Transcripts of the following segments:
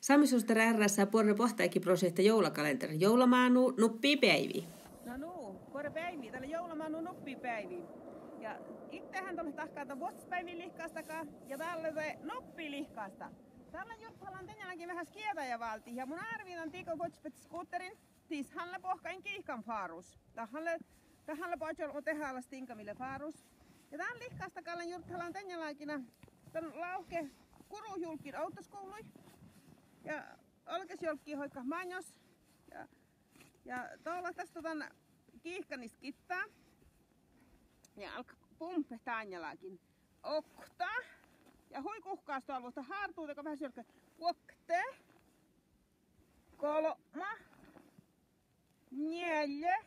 Samisusta rärrässä puolella pohtaikin prosehta joulakalenteri. Joulamaanu nuppii päivi. No, puolella päivi. Tällä joulamaanu nuppii päivi. Ja itsehän tuolla tahkaa vuospäivin lihkaastakaan ja täällä se nuppii lihkaasta. Täällä juttuhallaan tänäänkin vähän skietäjä valti. Ja mun arviin on tiiko kutspet skuutterin. Tis hänellä pohkain kiihkan faarus. Tähän pohjalla on tehdä alas tinkamille faarus. Ja tämän lihkaastakaan juttuhallaan tänäänkin tän lauke kuruhjulkin autoskoului. Ja olkesjolkki hoikka manjos. Ja tuolla tästä tämän kiihkanista kittaa. Ja alkaa pumpe tänjälläkin. Okta. Ja huikuhkaas tuolla vuosta hartuu, joka vähän sylkää. Okte. Kolma. Neljä.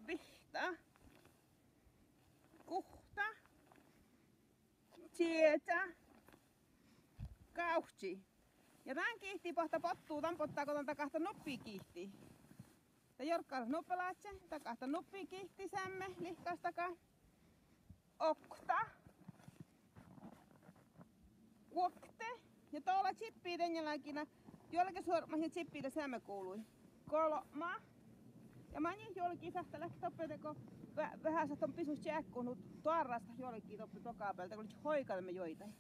Vihta. Kuhta. Tietä. Kauhtsi. Ja tän kiihtii pohta pottuu, tän pottaa kun tän kahta nuppia kiihtii. Ja jorkkaa nuppelaatse, tän kahta nuppia kiihtii sämme, lihkaastakaa. Okta. Kuokte. Ja tuolla chippii tänjälläkinä, jollakin suormahin chippiitä sämme kuului. Kolma. Ja mä niin jollekin sähtä lähti toppeteko vähän on pisus tjäkkunut tuorasta jollekin toppi tokaapelta, kun oli hoikalle joitain.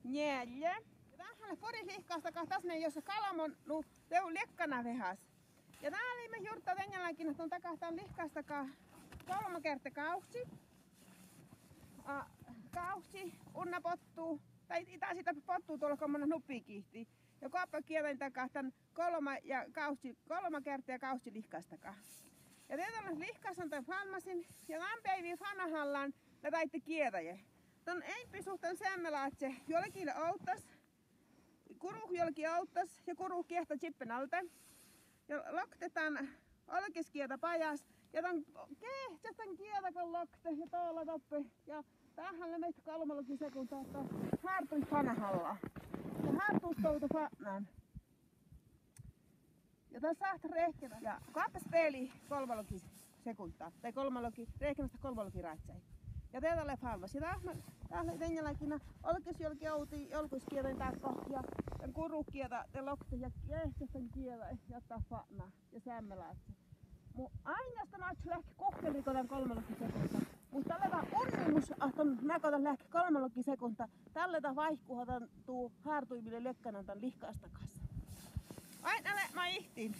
Neljä. Tähän poris lihkaastakaan tässä ne, jossa kalamon teu lekkana vehas. Ja täällä oli me juurta tänjälläkin, että on takahtaan lihkaastakaan 3 kertaa kauhtsi. Kauhtsi, unna pottuu, tai sitä pottuu tuolla kommana nuppi kiihtii. Ja kaappa kielän takahtaan 3 kertaa ja kauhtsi lihkaastakaan. Ja tietysti lihkaasan tämän falmasin ja lämpäiviin fanahallaan ja taitte kiertäjä. Tän ei pisuhtan semmelaatse, jollekin auttas. Kuruh jollekin auttas ja kuruh kiehtä chippen alta. Ja loktetaan olkeskieltä pajas. Ja tän kehtsästän kieltä kun lokte ja tuolla toppe. Ja tähän meitä 3 sekuntaa, että hartui fanahalla. Ja hartuus touta fanaan. Ja tässä saat rehkeä. Ja kaappas peli 3 sekuntaa. Tai rehkeästä 3 ratsai. Ja teitä ole falvas. Ja täällä tänjälläkin olkes jollekin outi jolkuiskielän takko ja tämän kurukieltä te lokte ja kehtsästän kielä jättää fana ja sämmelaatse. Mun ainoastaan atsi lähki kohteliko tämän 3 sekuntaa. Mutta tällä vähän onnimus, että näkötä lähki 3 sekuntaa. Tällä vaihkuhatan tuu hartuimille lekkänän tämän lihkaasta kanssa. Aina mä ihtiin.